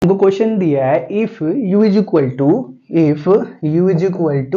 हमको क्वेश्चन दिया है if u is equal to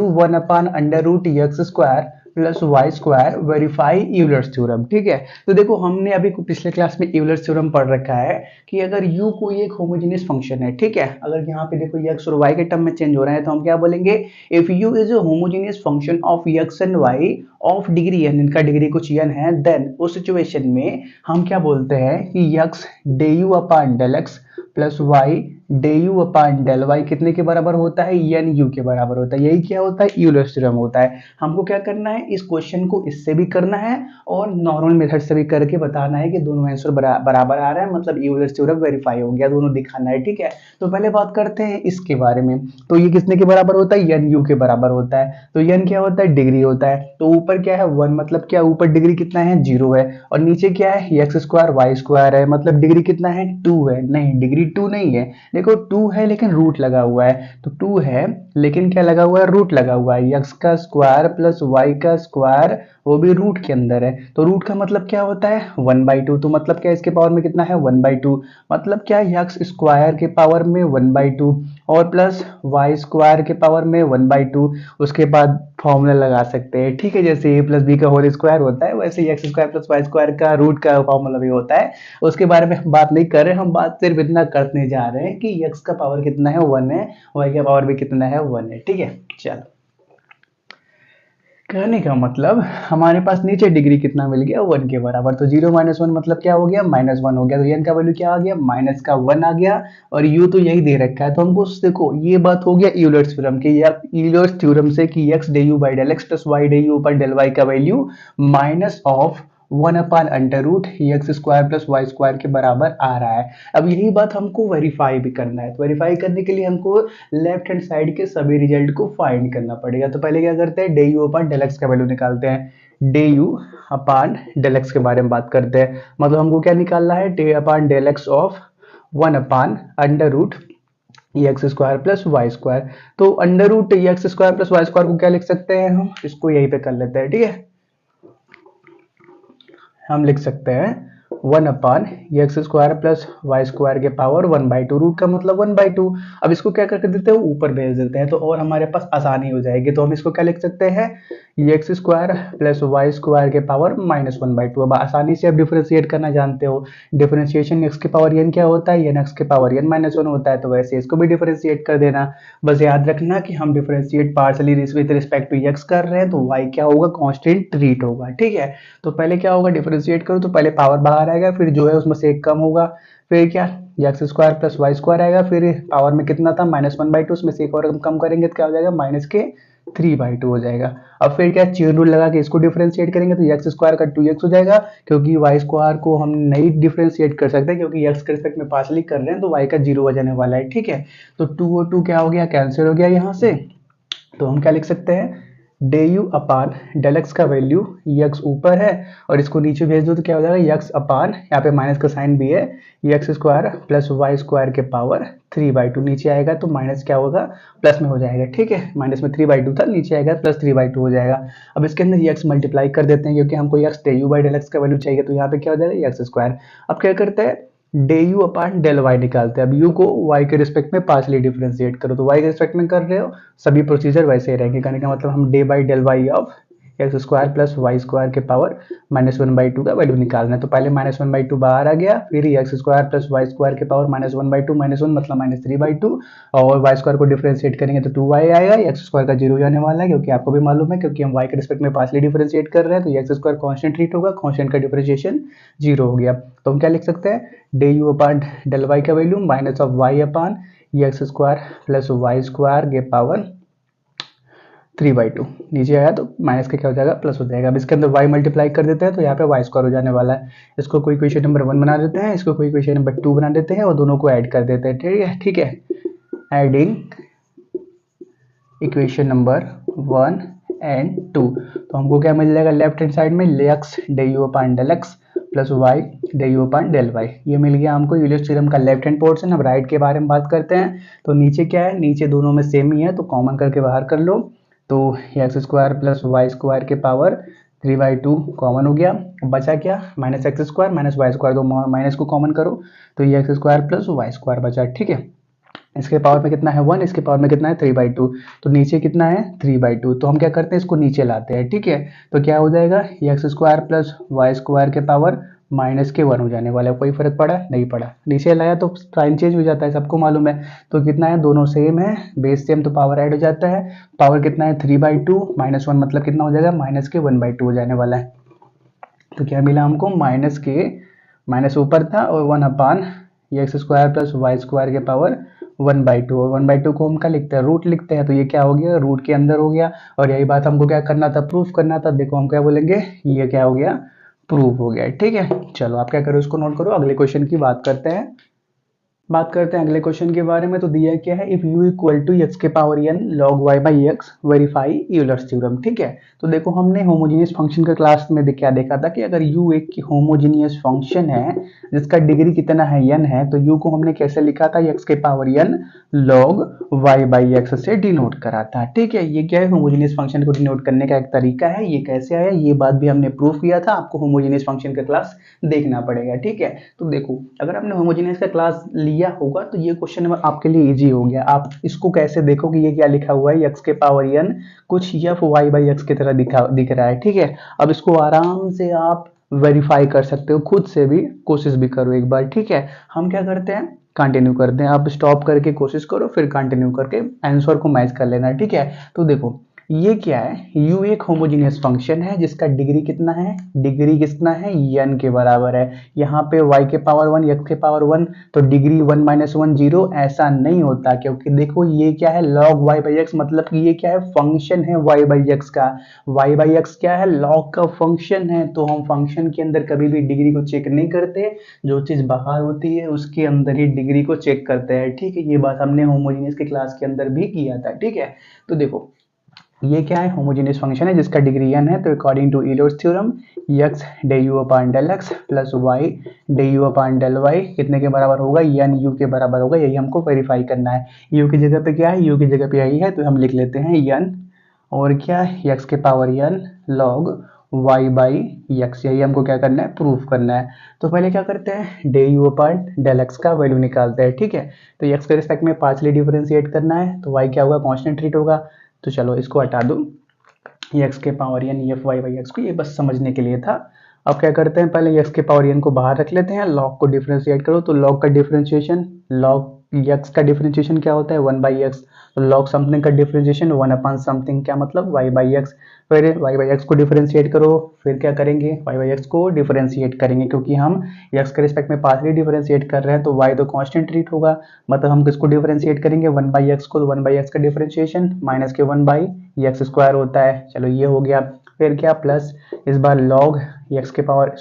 1/√x² plus y square verify Euler's theorem. ठीक है, तो देखो हमने अभी पिछले क्लास में यूलर्स थ्योरम पढ़ रखा है कि अगर u कोई एक होमोजेनियस फंक्शन है, ठीक है, अगर यहाँ पे देखो x और y के टर्म में चेंज हो रहा है तो हम क्या बोलेंगे, if u is a homogeneous function of x and y of degree n, इनका डिग्री कुछ n है, देन उस सिचुएशन में हम क्या बोलते हैं कि x day u upon del x plus y day u upon del y कितने के बराबर होता है, एन यू के बराबर होता है। यही क्या होता है, यूलर्स थ्योरम होता है। हमको क्या करना है, इस क्वेश्चन को इससे भी करना है और नॉर्मल मेथड से भी करके बताना है कि दोनों आंसर बराबर आ रहा है, मतलब यूलर्स थ्योरम वेरीफाई हो गया, दोनों दिखाना है। ठीक है, तो पहले बात करते हैं इसके बारे में। तो ये कितने के बराबर होता है, एन यू के बराबर होता है। तो एन क्या होता है, डिग्री होता है। तो ऊपर क्या है 1, मतलब क्या, ऊपर डिग्री कितना है 0 है, और नीचे क्या है एक्स स्क्वायर वाई स्क्वायर है, मतलब डिग्री कितना है 2 है। नहीं, डिग्री 2 नहीं है, देखो 2 है लेकिन रूट लगा हुआ है, तो 2 है लेकिन क्या लगा हुआ है, रूट लगा हुआ है। एक्स का स्क्वायर प्लस वाई का स्क्वायर वो भी रूट के अंदर है, तो रूट का मतलब क्या होता है 1/2। तो मतलब क्या, इसके पावर में कितना है 1/2, मतलब क्या एक्स स्क्वायर के पावर में 1/2 और प्लस वाई स्क्वायर के पावर में 1/2। उसके बाद फॉर्मूला लगा सकते हैं। ठीक है, जैसे a प्लस बी का होल स्क्वायर होता है वैसे ही x square plus y square का रूट का फॉर्मूला भी होता है। उसके बारे में हम बात नहीं कर रहे, हम बात सिर्फ इतना करने जा रहे हैं कि x का पावर कितना है 1 है, y का पावर भी कितना है 1 है। ठीक है, चलो, कहने का मतलब हमारे पास नीचे डिग्री कितना मिल गया 1 के बराबर, तो 0 माइनस 1 मतलब क्या हो गया, -1 हो गया। तो n का वैल्यू क्या आ गया, माइनस का 1 आ गया, और u तो यही दे रखा है। तो हमको देखो ये बात हो गया यूलर्स थ्योरम की, या यूलर्स थ्योरम से कि x day u by del x plus y day u पर डेल वाई का value minus of 1/√x² plus y square के बराबर आ रहा है। अब यही बात हमको वेरीफाई भी करना है, तो वेरीफाई करने के लिए हमको लेफ्ट हैंड साइड के सभी रिजल्ट को फाइंड करना पड़ेगा। तो पहले क्या करते हैं, day u upon del x का वैल्यू निकालते हैं। Day u upon del x के बारे में बात करते हैं, मतलब हमको क्या निकालना है, d upon del x of 1/√x² plus y square. तो √x² प्लस वाई स्क्वायर को क्या लिख सकते हैं, हम इसको यहीं पे कर लेते हैं। ठीक है, हम लिख सकते हैं 1/x² प्लस वाई स्क्वायर के पावर 1/2, रूट का मतलब 1/2। अब इसको क्या करके देते हैं, ऊपर भेज देते हैं, तो और हमारे पास आसानी हो जाएगी। तो हम इसको क्या लिख सकते हैं, x² प्लस वाई स्क्वायर के पावर -1/2। अब आसानी से आप डिफरेंशिएट करना जानते हो, डिफरेंशिएशन x के पावर n क्या होता है, n x के पावर n -1 होता है, तो वैसे इसको भी डिफरेंशिएट कर देना। बस याद रखना कि हम differentiate partially with respect to x कर रहे हैं, तो y क्या होगा, कांस्टेंट ट्रीट होगा। ठीक है, तो पहले क्या होगा, डिफरेंशिएट करो तो पहले पावर बाहर आएगा, फिर जो है उसमें से एक कम होगा, फिर क्या x² प्लस वाई स्क्वायर आएगा, फिर पावर में कितना था -1/2, उसमें से एक और कम करेंगे तो क्या हो जाएगा, -3/2 हो जाएगा। अब फिर क्या, चेन रूल लगा के इसको डिफरेंशिएट करेंगे तो x² का 2x हो जाएगा, क्योंकि वाई स्क्वायर को हम नहीं डिफरेंशिएट कर सकते क्योंकि x के रिस्पेक्ट में पार्शली कर रहे हैं, तो y का 0 हो जाने वाला है। ठीक है, तो 2 और 2 क्या हो गया, कैंसिल हो गया यहाँ से। तो हम क्या लिख सकते हैं, day u upon del x का वैल्यू x ऊपर है और इसको नीचे भेज दो तो क्या हो जाएगा, x अपान, यहाँ पे माइनस का साइन भी है, x² प्लस वाई स्क्वायर के पावर 3/2 नीचे आएगा, तो माइनस क्या होगा, प्लस में हो जाएगा। ठीक है, माइनस में 3/2 था, नीचे आएगा प्लस 3/2 हो जाएगा। अब इसके अंदर x मल्टीप्लाई कर देते हैं क्योंकि हमको x day u by del x का वैल्यू चाहिए, तो यहाँ पे क्या हो जाएगा x²। अब क्या करते हैं, day u upon del y निकालते हैं। अब यू को वाई के रिस्पेक्ट में पार्शली डिफरेंशिएट करो, तो वाई के रिस्पेक्ट में कर रहे हो, सभी प्रोसीजर वैसे ही रहेंगे। कहने का मतलब हम d by del y of x² plus y square के पावर -1/2 का वैल्यू निकालना है। तो पहले -1/2 बाहर आ गया, फिर x² प्लस वाई स्क्वायर के पावर -1/2, -1 मतलब -3/2, और वाई स्क्वायर को डिफरेंशिएट करेंगे तो 2y आएगा, x² का 0 जाने वाला है क्योंकि आपको भी मालूम है, क्योंकि हम y के रिस्पेक्ट में पार्शली डिफरेंशिएट कर रहे हैं, तो x² कांस्टेंट ट्रीट होगा, कांस्टेंट का डिफरेंशिएशन 0 हो गया। तो हम क्या लिख सकते हैं, day u upon del y का value minus of y upon x² plus y square के पावर 3/2, नीचे आया तो माइनस का क्या हो जाएगा, प्लस हो जाएगा। अब इसके अंदर y मल्टीप्लाई कर देते हैं तो यहाँ पे वाई स्क्वायर हो जाने वाला है। इसको कोई क्वेश्चन नंबर 1 बना देते हैं, इसको कोई क्वेश्चन नंबर 2 बना देते हैं और दोनों को ऐड कर देते हैं। ठीक है, ठीक है, एडिंग इक्वेशन नंबर 1 एंड 2, तो हमको क्या मिल जाएगा, लेफ्ट हैंड साइड में x day u upon del x plus y day u upon del y, ये मिल गया हमको यूलर्स थ्योरम का लेफ्ट हैंड पोर्शन। अब राइट के बारे में बात करते हैं, तो नीचे क्या है, नीचे दोनों में सेम ही है, तो कॉमन करके बाहर कर लो, तो x² प्लस वाई स्क्वायर के पावर 3/2 कॉमन हो गया। बचा क्या, -x² माइनस वाई स्क्वायर, दो माइनस को कॉमन करो तो ये x² प्लस वाई स्क्वायर बचा। ठीक है, इसके पावर में कितना है 1, इसके पावर में कितना है 3/2, तो नीचे कितना है 3/2। तो हम क्या करते हैं इसको नीचे लाते हैं, ठीक है। तो क्या हो जाएगा x square plus y square के पावर माइनस के 1 हो जाने वाला है। कोई फर्क पड़ा नहीं पड़ा, नीचे लाया तो साइन चेंज हो जाता है, सबको मालूम है। तो कितना है, दोनों सेम है, बेस सेम, तो पावर ऐड हो जाता है। पावर कितना है 3/2 -1 मतलब कितना हो जाएगा माइनस के 1/2 हो जाने वाला है। तो क्या मिला हमको, माइनस के, माइनस ऊपर था और 1 x square plus y square के पावर 1/2, और 1/2 को हम क्या लिखते हैं, रूट लिखते हैं। तो ये क्या हो गया, रूट के अंदर हो गया। और यही बात हमको क्या करना था, प्रूफ करना था। देखो हम क्या बोलेंगे, ये क्या हो गया, प्रूफ हो गया, ठीक है। चलो आप क्या करो, इसको नोट करो, अगले क्वेश्चन की बात करते हैं। अगले क्वेश्चन के बारे में। तो दिया क्या है, if u equal to x के power n log y by x verify Euler's theorem, ठीक है। तो देखो हमने होमोजीनियस फंक्शन के क्लास में क्या देखा था कि अगर u एक होमोजीनियस फंक्शन है जिसका डिग्री कितना है n है, तो u को हमने कैसे लिखा था, x के power n log y by x से डिनोट करा था, ठीक है। ये क्या है, होमोजीनियस फंक्शन को डिनोट करने का एक तरीका है। ये कैसे आया, ये बात भी हमने प्रूफ किया था। आपको होमोजीनियस फंक्शन का क्लास देखना पड़ेगा, ठीक है। तो देखो अगर आपने होमोजीनियस का क्लास लिया होगा तो ये क्वेश्चन आपके लिए इजी हो गया। आप इसको कैसे देखो कि ये क्या लिखा हुआ है, x के पावर n कुछ एफ वाई बाई एक्स की तरह दिख रहा है, ठीक है। अब इसको आराम से आप वेरीफाई कर सकते हो, खुद से भी कोशिश भी करो एक बार, ठीक है। हम क्या करते हैं, कंटिन्यू करते हैं। आप स्टॉप करके कोशिश करो, फिर कंटिन्यू करके आंसर को मैच कर लेना, ठीक है। तो देखो ये क्या है, u एक होमोजीनियस फंक्शन है जिसका डिग्री कितना है, डिग्री कितना है n के बराबर है। यहाँ पे y के पावर 1 x के पावर 1, तो डिग्री 1 - 1 0 ऐसा नहीं होता, क्योंकि देखो ये क्या है log y बाई एक्स, मतलब कि ये क्या है, फंक्शन है y बाई एक्स का। y बाई एक्स क्या है, log का फंक्शन है। तो हम फंक्शन के अंदर कभी भी डिग्री को चेक नहीं करते, जो चीज बाहर होती है उसके अंदर ही डिग्री को चेक करते हैं, ठीक है। ये बात हमने होमोजीनियस के क्लास के अंदर भी किया था, ठीक है। तो देखो ये क्या है, होमोजेनियस फंक्शन है जिसका डिग्री n है। तो according to Euler's theorem x d u upon del x plus y d u upon del y कितने के बराबर होगा, n u के बराबर होगा। यही हमको वेरीफाई करना है। u की जगह पे क्या है, u की जगह पे यही है, तो हम लिख लेते हैं n, और क्या x के power n log y by x, यही हमको क्या करना है, प्रूफ करना है। तो पहले क्या करते हैं, d u upon del x का वैल्यू निकालते हैं, ठीक है। तो x के रिस्पेक्ट में पार्शियली डिफरेंशिएट करना है, तो y क्या होगा, कांस्टेंट ट्रीट होगा। तो चलो इसको हटा दो, x के power n F y by x को, ये बस समझने के लिए था। अब क्या करते हैं, पहले x के पावर n को बाहर रख लेते हैं, log को डिफरेंशिएट करो। तो log का डिफरेंशिएशन, log x का डिफरेंशिएशन क्या होता है 1 बाई एक्स। तो log समथिंग का डिफरेंशिएशन 1 अपॉन समथिंग, क्या मतलब y बाई एक्स। फिर y बाई एक्स को डिफरेंशिएट करो, फिर क्या करेंगे, y बाई एक्स को डिफरेंशिएट करेंगे, क्योंकि हम x के रिस्पेक्ट में पार्शियली डिफरेंशिएट कर रहे हैं, तो y तो कांस्टेंट ट्रीट होगा। मतलब हम किसको डिफरेंशिएट करेंगे, 1 बाई एक्स को। तो 1 बाई एक्स का डिफरेंशिएशन माइनस के 1 बाई एक्स स्क्वायर होता है। चलो ये हो गया। फिर क्या, प्लस इस बार log x के power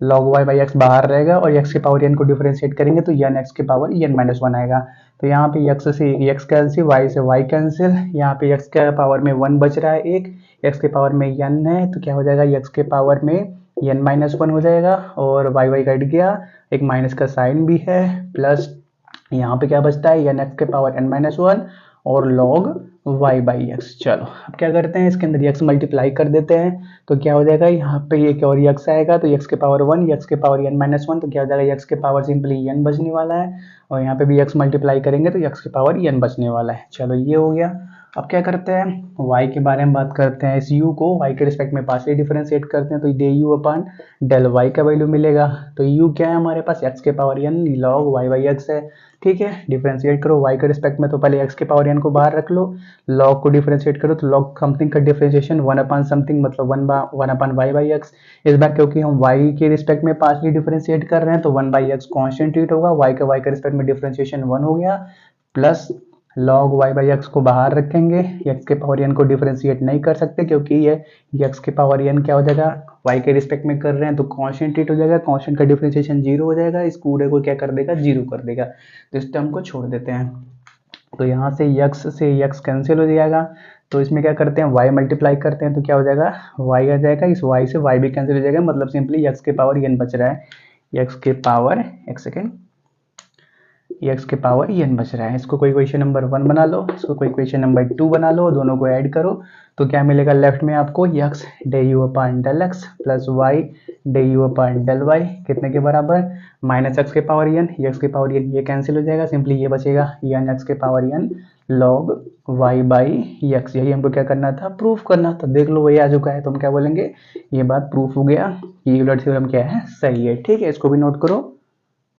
log y by x बाहर रहेगा, और x के पावर n को डिफरेंशिएट करेंगे तो n x के पावर n माइनस 1 आएगा। तो यहाँ पे x से x कैंसिल, y से y कैंसिल, यहाँ पे x के पावर में 1 बच रहा है, एक x के पावर में n है, तो क्या हो जाएगा, x के पावर में n माइनस 1 हो जाएगा, और y कट गया, एक माइनस का साइन भी है, प्लस यहाँ पे क्या बचता है, n x के पावर n माइनस 1 और log y बाई एक्स। चलो अब क्या करते हैं, इसके अंदर x मल्टीप्लाई कर देते हैं, तो क्या हो जाएगा, यहाँ पे एक और x आएगा, तो x के पावर 1, x के पावर n माइनस 1, तो क्या हो जाएगा, x के पावर सिंपली n बचने वाला है, और यहाँ पे भी x मल्टीप्लाई करेंगे तो x के पावर n बचने वाला है। चलो ये हो गया। अब क्या करते हैं, y के बारे में बात करते हैं। इस u को y के रिस्पेक्ट में पार्शियली डिफरेंशिएट करते हैं, तो del u upon del y का वैल्यू मिलेगा। तो u क्या है हमारे पास, x के power n log y by x है, ठीक है। डिफरेंशिएट करो y के रिस्पेक्ट में, तो पहले x के पावर n को बाहर रख लो, log को डिफरेंशिएट करो, तो log समथिंग का डिफरेंशिएशन 1 अपॉन समथिंग, मतलब 1 अपॉन y बाई एक्स। इस बार क्योंकि हम y के रिस्पेक्ट में पार्शियली डिफरेंशिएट कर रहे हैं, तो 1 बाई एक्स कांस्टेंट ट्रीट होगा, y के रिस्पेक्ट में डिफरेंशिएशन 1 हो गया, plus log y by x को बाहर रखेंगे, x के पावर n को डिफरेंशिएट नहीं कर सकते, क्योंकि ये x के पावर n क्या हो जाएगा, y के रिस्पेक्ट में कर रहे हैं, तो कांस्टेंट ट्रीट हो जाएगा, कांस्टेंट का डिफरेंशिएशन 0 हो जाएगा, इस पूरे को क्या कर देगा, 0 कर देगा। तो इस टर्म को छोड़ देते हैं, तो यहाँ से x से x कैंसिल हो जाएगा। तो इसमें क्या करते हैं, y मल्टीप्लाई करते हैं, तो क्या हो जाएगा, y आ जाएगा, इस y से y भी कैंसिल हो जाएगा, मतलब सिंपली x के पावर n बच रहा है, x के पावर, एक सेकेंड, एक्स के पावर n बच रहा है। इसको कोई क्वेश्चन नंबर 1 बना लो, इसको कोई क्वेश्चन नंबर 2 बना लो, दोनों को ऐड करो तो क्या मिलेगा लेफ्ट में आपको x day u upon del x plus y day u upon del y कितने के बराबर माइनस एक्स के पावर n, एक्स के पावर n ये कैंसिल हो जाएगा, सिंपली ये बचेगा n एक्स के power n log y by x. यही हमको क्या करना था, प्रूफ करना था। देख लो वही आ चुका है तो हम क्या बोलेंगे, ये बात प्रूफ हो गया, ये यूलर थ्योरम क्या है, सही है। ठीक है, इसको भी नोट करो।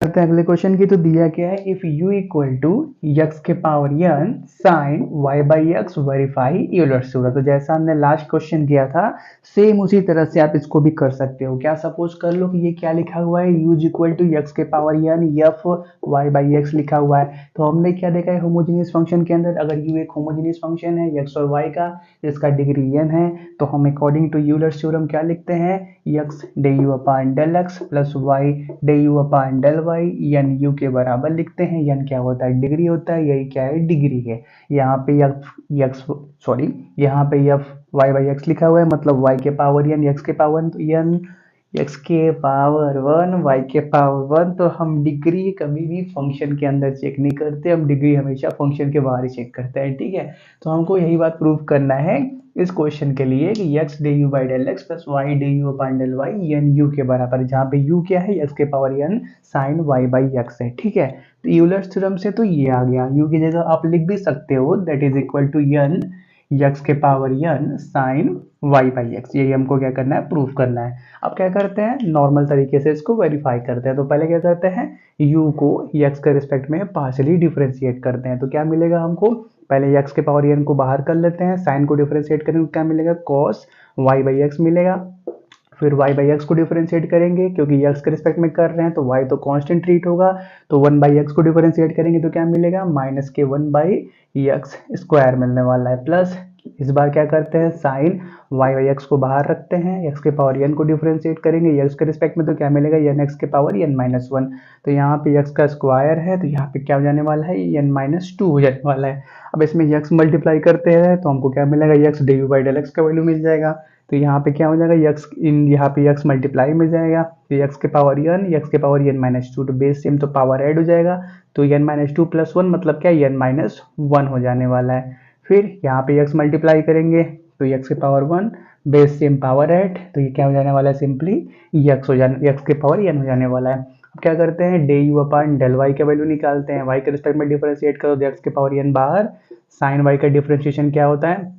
करते हैं अगले क्वेश्चन की। तो दिया क्या है, if u equal to x के power n sine y by x verify Euler's theorem. तो जैसा हमने लास्ट क्वेश्चन किया था सेम उसी तरह से आप इसको भी कर सकते हो। क्या सपोज कर लो कि ये क्या लिखा हुआ है, u इक्वल टू एक्स के power n f y by x लिखा हुआ है। तो हमने क्या देखा है होमोजेनियस फंक्शन के अंदर, अगर u एक होमोजेनियस फंक्शन है x और y का जिसका डिग्री n है तो हम अकॉर्डिंग टू यूलर्स थ्योरम क्या लिखते हैं, x day u upon del x plus y del u upon del y n u के बराबर लिखते हैं। एन क्या होता है, डिग्री होता है, यही क्या है, डिग्री है। यहाँ पे यहाँ पे एफ वाई बाई एक्स लिखा हुआ है, मतलब y के पावर एन एक्स के पावर एन एक्स के पावर 1 वाई के पावर 1। तो हम डिग्री कभी भी फंक्शन के अंदर चेक नहीं करते, हम डिग्री हमेशा फंक्शन के बाहर ही चेक करते हैं। ठीक है, तो हमको यही बात प्रूव करना है इस क्वेश्चन के लिए कि x day u by del x plus y day u upon del y n u के बराबर, जहाँ पे u क्या है, x के power n sine y by x है। ठीक है, तो यूलर्स थ्योरम से तो ये आ गया, u की जगह आप लिख भी सकते हो that is equal to n x के power n sine y by x. यही हमको क्या करना है, प्रूफ करना है। अब क्या करते हैं, नॉर्मल तरीके से इसको वेरीफाई करते हैं। तो पहले क्या करते हैं, u को x के रिस्पेक्ट में पार्शियली डिफरेंशिएट करते हैं। तो क्या मिलेगा हमको, पहले x के पावर n को बाहर कर लेते हैं, साइन को डिफरेंशिएट करेंगे तो क्या मिलेगा, cos y बाई एक्स मिलेगा। फिर y बाई एक्स को डिफरेंशिएट करेंगे, क्योंकि x के रिस्पेक्ट में कर रहे हैं तो y तो कांस्टेंट ट्रीट होगा, तो 1 बाई एक्स को डिफरेंशिएट करेंगे तो क्या मिलेगा, माइनस के 1 बाई एक्स स्क्वायर मिलने वाला है। प्लस इस बार क्या करते हैं, साइन y बाई एक्स को बाहर रखते हैं, x के पावर n को डिफरेंशिएट करेंगे x के रिस्पेक्ट में तो क्या मिलेगा, n x के पावर n माइनस 1। तो यहाँ पे x का स्क्वायर है तो यहाँ पे क्या हो जाने वाला है, n माइनस 2 हो जाने वाला है। अब इसमें x मल्टीप्लाई करते हैं तो हमको क्या मिलेगा, x day u by del x का वैल्यू मिल जाएगा। तो यहाँ पे क्या हो जाएगा, x इन यहाँ पे x मल्टीप्लाई में जाएगा तो x के पावर n x के पावर n माइनस 2, तो बेस सेम तो पावर ऐड हो जाएगा, तो n माइनस 2 प्लस 1 मतलब क्या, n माइनस 1 हो जाने वाला है। फिर यहाँ पे x मल्टीप्लाई करेंगे तो x के power 1 base same power add, तो ये क्या हो जाने वाला है, सिंपली x के पावर n हो जाने वाला है। अब क्या करते हैं, day u upon del y का वैल्यू निकालते हैं, y के रिस्पेक्ट में डिफरेंशिएट करो तो x के पावर n बाहर, साइन y का डिफरेंशिएशन क्या होता है,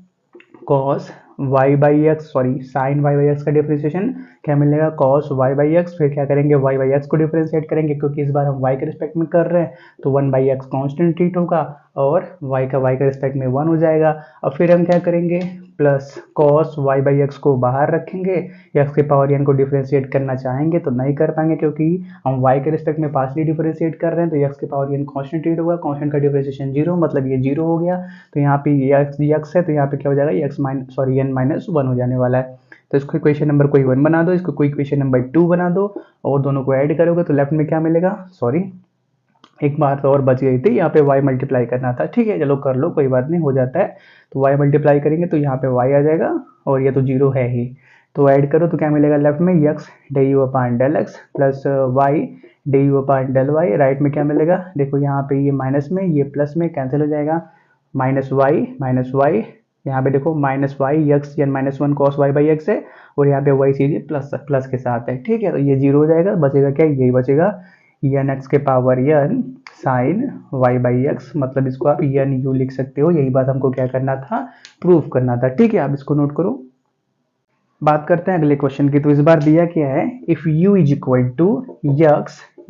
cos y by x, sorry sine y by x का डिफरेंशिएशन क्या मिलेगा, cos y बाई एक्स। फिर क्या करेंगे, y बाई एक्स को डिफरेंशिएट करेंगे, क्योंकि इस बार हम y के रिस्पेक्ट में कर रहे हैं तो 1 बाई एक्स कॉन्स्टेंट ट्रीट होगा और y के रिस्पेक्ट में 1 हो जाएगा। अब फिर हम क्या करेंगे, plus cos y by x को बाहर रखेंगे, x के पावर n को डिफरेंशिएट करना चाहेंगे तो नहीं कर पाएंगे, क्योंकि हम y के रिस्पेक्ट में पार्शियली डिफरेंशिएट कर रहे हैं तो x के पावर n कांस्टेंट ट्रीट होगा, कांस्टेंट का डिफरेंशिएशन 0 मतलब ये 0 हो गया। तो यहाँ पे x है तो यहाँ पे क्या हो जाएगा, n माइनस 1 हो जाने वाला है। तो इसको इक्वेशन नंबर कोई 1 बना दो, इसको कोई इक्वेशन नंबर 2 बना दो और दोनों को ऐड करोगे तो लेफ्ट में क्या मिलेगा, सॉरी एक बार तो और बच गई थी, यहाँ पे y मल्टीप्लाई करना था। ठीक है, चलो कर लो, कोई बात नहीं, हो जाता है। तो y मल्टीप्लाई करेंगे तो यहाँ पे y आ जाएगा और ये तो 0 है ही, तो ऐड करो तो क्या मिलेगा, लेफ्ट में x day u upon del x plus y del u upon del y, right में क्या मिलेगा, देखो यहाँ पे ये माइनस में ये प्लस में कैंसिल हो जाएगा, माइनस वाई यहाँ पे देखो minus y x n minus 1 cos y by x है और यहाँ पे वाई सीधे प्लस के साथ है। ठीक है, तो ये 0 हो जाएगा, बचेगा क्या, यही बचेगा एन एक्स के power n sine y by x, मतलब इसको आप एन यू लिख सकते हो। यही बात हमको क्या करना था, प्रूफ करना था। ठीक है, आप इसको नोट करो। बात करते हैं अगले क्वेश्चन की। तो इस बार दिया क्या है, if u is equal to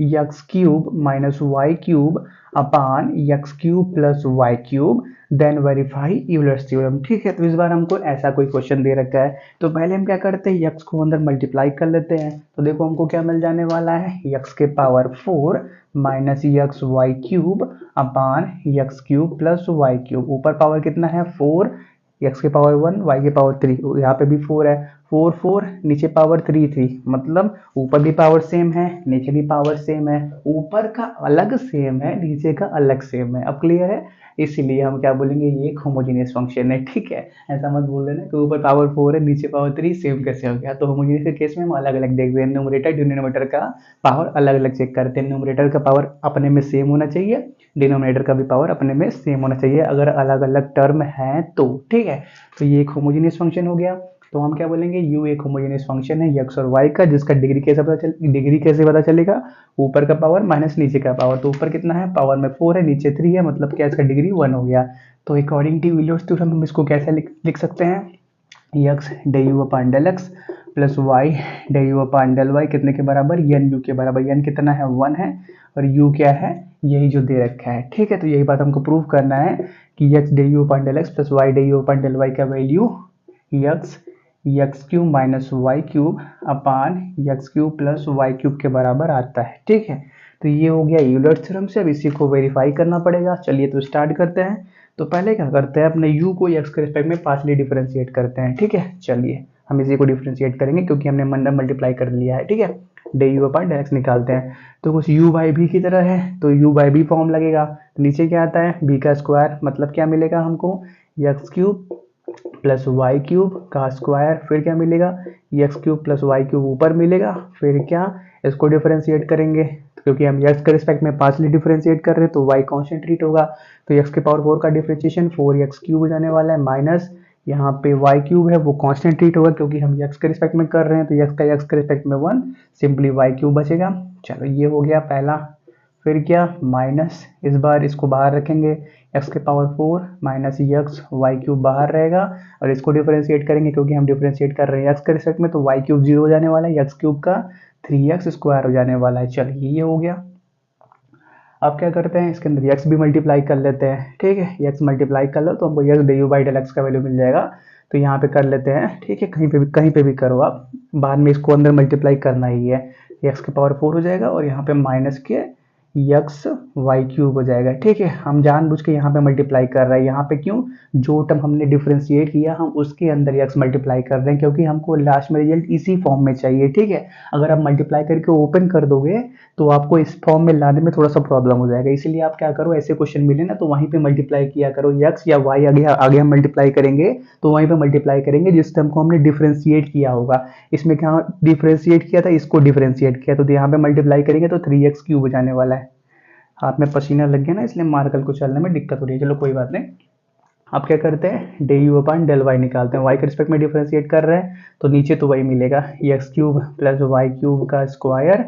x cube minus y cube upon x cube plus y cube then verify Euler's theorem. ठीक है, तो इस बार हमको ऐसा कोई क्वेश्चन दे रखा है तो पहले हम क्या करते हैं, x को अंदर मल्टीप्लाई कर लेते हैं। तो देखो हमको क्या मिल जाने वाला है, x के power 4 minus x y cube upon x cube plus y cube, ऊपर पावर कितना है 4, एक्स के पावर 1 वाई के पावर 3, यहाँ पे भी 4 है, 4 4 नीचे पावर 3 3, मतलब ऊपर भी पावर सेम है नीचे भी पावर सेम है, ऊपर का अलग सेम है नीचे का अलग सेम है। अब क्लियर है, इसीलिए हम क्या बोलेंगे, ये एक होमोजेनियस फंक्शन है। ठीक है, ऐसा मत बोल देना कि ऊपर पावर 4 है नीचे पावर 3 सेम कैसे हो गया। तो होमोजेनियस के केस में हम अलग अलग देखते हैं, न्यूमरेटर डिनोमिनेटर का पावर अलग अलग चेक करते हैं। न्यूमरेटर का पावर अपने में सेम होना चाहिए, डिनोमिनेटर का भी पावर अपने में सेम होना चाहिए अगर अलग अलग टर्म है तो। ठीक है, तो ये एक होमोजेनियस फंक्शन हो गया। तो हम क्या बोलेंगे, u एक होमोजेनियस फंक्शन है x और y का, जिसका डिग्री कैसे पता चलेगा, ऊपर का पावर माइनस नीचे का पावर। तो ऊपर कितना है, पावर में 4 है नीचे 3 है, मतलब क्या इसका डिग्री 1 हो गया। तो अकॉर्डिंग टू यूलर्स थ्योरम हम इसको कैसे लिख सकते हैं, x du upon del x plus y du upon del y कितने के बराबर, n u के बराबर। n कितना है, 1 है, और u क्या है, यही जो दे रखा है। ठीक है, तो यही बात हमको प्रूव करना है कि x du upon del x plus y du upon del y का value x cube minus y cube upon x cube plus y cube के बराबर आता है। ठीक है, तो ये हो गया यूलर्स थ्योरम से। अब इसी को वेरीफाई करना पड़ेगा। चलिए तो स्टार्ट करते हैं। तो पहले क्या करते हैं, अपने u को x के रिस्पेक्ट में पार्शियली डिफरेंशिएट करते हैं। ठीक है, चलिए हम इसी को डिफरेंशिएट करेंगे क्योंकि हमने मंडा मल्टीप्लाई कर लिया है। ठीक है, del u upon del x निकालते हैं, तो कुछ u बाई भी की तरह है, तो u बाई भी फॉर्म लगेगा। तो नीचे क्या आता है, b का स्क्वायर, मतलब क्या मिलेगा हमको, x cube plus y cube का स्क्वायर, फिर क्या मिलेगा, x cube plus y cube ऊपर मिलेगा, फिर क्या, इसको डिफरेंशिएट करेंगे क्योंकि हम x के रिस्पेक्ट में पार्शियली डिफरेंशिएट कर रहे हैं तो y कांस्टेंट ट्रीट होगा। तो x के पावर 4 का डिफरेंशिएशन 4x क्यूब हो जाने वाला है, माइनस यहाँ पे y क्यूब है वो कांस्टेंट ट्रीट होगा क्योंकि हम x के रिस्पेक्ट में कर रहे हैं, तो x के रिस्पेक्ट में 1, सिंपली y क्यूब बचेगा। चलो ये हो गया पहला। फिर क्या, माइनस, इस बार इसको बाहर रखेंगे, x के power 4 minus x y cube बाहर रहेगा, और इसको डिफरेंशिएट करेंगे क्योंकि हम डिफरेंशिएट कर रहे हैं x के रिस्पेक्ट में, तो वाई क्यूब 0 हो जाने वाला है, एक्स क्यूब का 3x स्क्वायर हो जाने वाला है। चलिए ये हो गया। अब क्या करते हैं, इसके अंदर x भी मल्टीप्लाई कर लेते हैं। ठीक है, x मल्टीप्लाई कर लो तो हमको x d u by del x का वैल्यू मिल जाएगा। तो यहाँ पे कर लेते हैं। ठीक है, कहीं पे भी करो आप, बाद में इसको अंदर मल्टीप्लाई करना ही है। x के पावर 4 हो जाएगा और यहाँ पे माइनस के एक्स वाई क्यूब हो जाएगा। ठीक है, हम जानबूझ के यहाँ पे मल्टीप्लाई कर रहे हैं, यहाँ पे क्यों, जो टर्म हमने डिफरेंशिएट किया हम उसके अंदर एक्स मल्टीप्लाई कर रहे हैं क्योंकि हमको लास्ट में रिजल्ट इसी फॉर्म में चाहिए। ठीक है, अगर आप मल्टीप्लाई करके ओपन कर दोगे तो आपको इस फॉर्म में लाने में थोड़ा सा प्रॉब्लम हो जाएगा। इसलिए आप क्या करो, ऐसे क्वेश्चन मिले ना तो वहीं पे मल्टीप्लाई किया करो, एक्स या वाई आगे आगे हम मल्टीप्लाई करेंगे तो वहीं पे मल्टीप्लाई करेंगे जिस टर्म को हमने डिफरेंशिएट किया होगा। इसमें क्या डिफरेंशिएट किया था, इसको डिफरेंशिएट किया, तो यहाँ पे मल्टीप्लाई करेंगे तो 3x क्यूब हो जाने वाला है। हाथ में पसीना लग गया ना, इसलिए मार्कर को चलने में दिक्कत हो रही है। चलो कोई बात नहीं। अब क्या करते हैं, day u upon del y निकालते हैं। वाई के रिस्पेक्ट में डिफरेंशिएट कर रहे हैं तो नीचे तो वही मिलेगा, x cube plus y cube का स्क्वायर,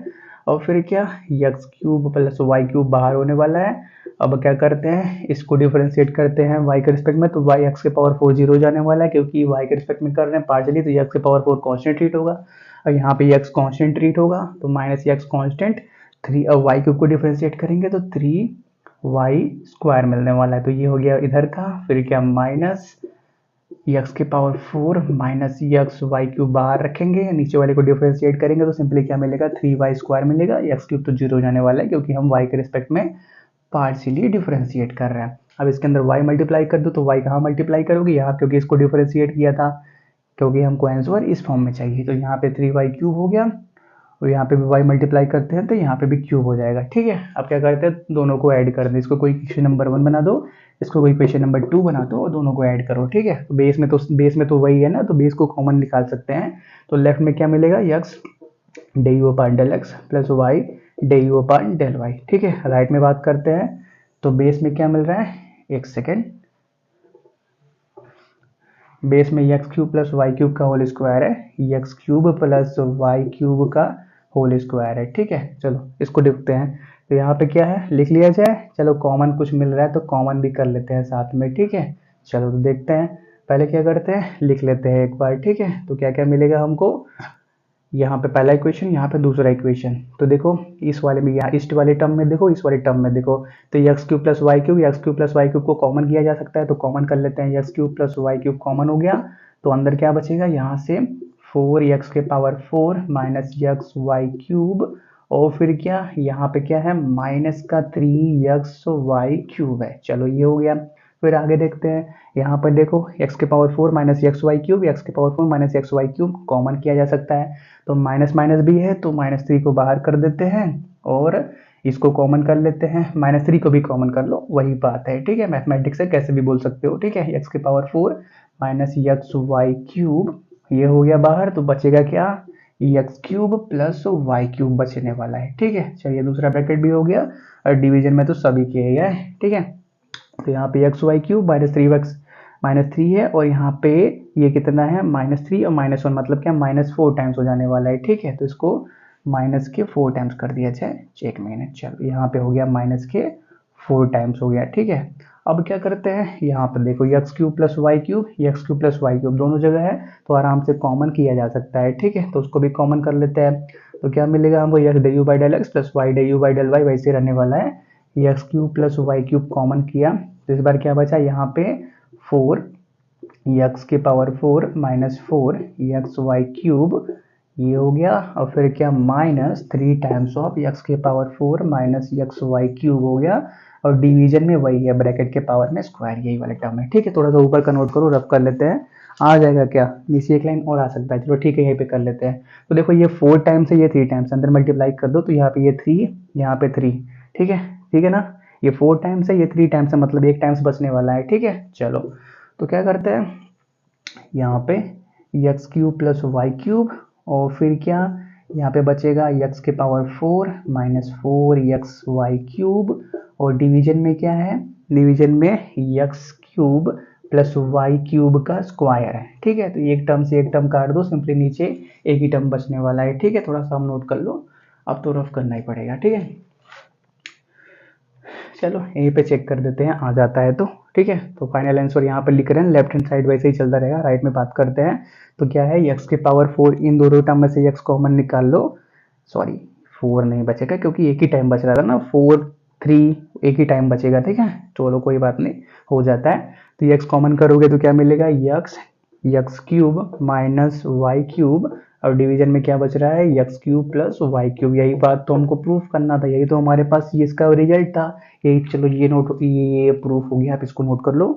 और फिर क्या, x cube plus y cube बाहर होने वाला है। अब क्या करते हैं, इसको डिफरेंशिएट करते हैं वाई के रिस्पेक्ट में, तो वाई एक्स के पावर 4 जीरो जाने वाला है क्योंकि वाई के रिस्पेक्ट में कर रहे हैं पार्शियली, तो एक्स के पावर 4 कॉन्स्टेंट ट्रीट होगा, और यहाँ पे एक्स कॉन्स्टेंट ट्रीट होगा तो माइनस एक्स कॉन्स्टेंट 3, और वाई क्यूब को डिफरेंशिएट करेंगे तो 3y स्क्वायर मिलने वाला है। तो ये हो गया इधर का, फिर क्या, माइनस एक्स के power 4 minus x y cube बाहर रखेंगे, नीचे वाले को डिफरेंशिएट करेंगे तो सिंपली क्या मिलेगा, 3y स्क्वायर मिलेगा। एक्स क्यूब तो 0 हो जाने वाला है क्योंकि हम y के रिस्पेक्ट में पार्शियली डिफरेंशिएट कर रहे हैं। अब इसके अंदर y मल्टीप्लाई कर दो तो y कहाँ मल्टीप्लाई करोगे, यहाँ, क्योंकि इसको डिफरेंशिएट किया था, क्योंकि हमको आंसर इस फॉर्म में चाहिए। तो यहाँ पे 3y क्यूब हो गया, और यहाँ पे भी y मल्टीप्लाई करते हैं तो यहाँ पे भी क्यूब हो जाएगा। ठीक है, अब क्या करते हैं, दोनों को ऐड कर दें, इसको कोई क्वेश्चन नंबर 1 बना दो, इसको कोई क्वेश्चन नंबर 2 बना दो, और दोनों को ऐड करो। ठीक है, तो बेस में तो वही है ना, तो बेस को कॉमन निकाल सकते हैं। तो लेफ्ट में क्या मिलेगा, x del u upon del x plus y day u upon del y. ठीक है, राइट में बात करते हैं, तो बेस में क्या मिल रहा है, एक सेकेंड, बेस में x cube plus y cube का होल स्क्वायर है, x cube plus y cube का होल स्क्वायर है। ठीक है, चलो इसको देखते हैं। तो यहाँ पे क्या है, लिख लिया जाए, चलो कॉमन कुछ मिल रहा है तो कॉमन भी कर लेते हैं साथ में। ठीक है, चलो तो देखते हैं, पहले क्या करते हैं, लिख लेते हैं एक बार। ठीक है, तो क्या क्या मिलेगा हमको, यहाँ पे पहला इक्वेशन, यहाँ पे दूसरा इक्वेशन। तो देखो इस वाले में, यहाँ इस वाले टर्म में देखो, इस वाले टर्म में देखो, तो x cube plus y cube को कॉमन किया जा सकता है, तो कॉमन कर लेते हैं, x cube plus y cube common हो गया, तो अंदर क्या बचेगा, यहाँ से 4x के power 4 minus x y cube, और फिर क्या, यहाँ पे क्या है, माइनस का 3x वाई क्यूब है। चलो ये हो गया। फिर आगे देखते हैं, यहाँ पर देखो x के power 4 minus x y cube, x के power 4 minus x y cube common किया जा सकता है, तो माइनस माइनस भी है तो -3 को बाहर कर देते हैं और इसको कॉमन कर लेते हैं, -3 को भी कॉमन कर लो, वही बात है, ठीक है। मैथमेटिक्स से कैसे भी बोल सकते हो, ठीक है। एक्स के power 4 minus x y cube, ये हो गया बाहर, तो बचेगा क्या, x cube plus y cube बचने वाला है, ठीक है। चलिए दूसरा ब्रैकेट भी हो गया, और डिवीजन में तो सभी किया गया है, ठीक है। तो यहाँ पे एक्स वाई क्यूब -3 है, और यहाँ पे ये कितना है, -3 और -1 मतलब क्या, -4 टाइम्स हो जाने वाला है, ठीक है। तो इसको माइनस के 4 टाइम्स कर दिया जाए, चेक मैंने, चलो यहाँ पे हो गया माइनस के 4 टाइम्स हो गया, ठीक है। अब क्या करते हैं, यहाँ पर देखो x cube plus y cube, x cube plus y cube दोनों जगह है, तो आराम से कॉमन किया जा सकता है, ठीक है। तो उसको भी कॉमन कर लेते हैं, तो क्या मिलेगा हमको, x del u by del x plus y day u by del y वैसे रहने वाला है। X cube plus y cube common किया, तो इस बार क्या बचा यहाँ पे 4 एक्स के power 4 minus 4 x y cube, ये हो गया, और फिर क्या -3 टाइम्स ऑफ एक्स के power 4 minus x y cube हो गया, और डिवीजन में वही है ब्रैकेट के पावर में स्क्वायर, यही वाला टर्म है, ठीक है। थोड़ा सा ऊपर का नोट करो, रफ कर लेते हैं, आ जाएगा क्या, नीचे एक लाइन और आ सकता है, चलो ठीक है, यहीं पे कर लेते हैं। तो देखो ये 4 टाइम्स है, ये 3 टाइम्स, अंदर मल्टीप्लाई कर दो, तो यहाँ पे ये 3, यहाँ पे 3, ठीक है ना। ये 4 टाइम्स है, ये 3 टाइम्स है, मतलब 1 टाइम्स बचने वाला है, ठीक है। चलो तो क्या करते हैं, यहाँ पे x cube plus y cube, और फिर क्या, यहाँ पे बचेगा एक्स के power 4 minus 4 x y cube, और डिवीजन में क्या है, डिवीजन में x cube plus y cube का स्क्वायर है, ठीक है। तो एक टर्म से एक टर्म काट दो, सिंपली नीचे एक ही टर्म बचने वाला है, ठीक है। थोड़ा सा हम नोट कर लो, अब तो रफ करना ही पड़ेगा, ठीक है। चलो यहीं पे चेक कर देते हैं, आ जाता है तो, ठीक है। तो फाइनल आंसर यहाँ पर लिख रहे हैं, लेफ्ट हैंड साइड वैसे ही चलता रहेगा, राइट में बात करते हैं। तो क्या है, एक्स के पावर 4, इन दोनों टर्म में से एक्स कॉमन निकाल लो, सॉरी 4 नहीं बचेगा क्योंकि एक ही टाइम बच रहा था ना, 4 3 एक ही टाइम बचेगा, ठीक है। चलो कोई बात नहीं, हो जाता है। तो एक्स कॉमन करोगे तो क्या मिलेगा, x cube minus y cube, और डिवीजन में क्या बच रहा है, x cube plus y cube, यही बात तो हमको प्रूफ करना था, यही तो हमारे पास ये इसका रिजल्ट था, यही, चलो ये नोट, ये प्रूफ हो गया, आप इसको नोट कर लो।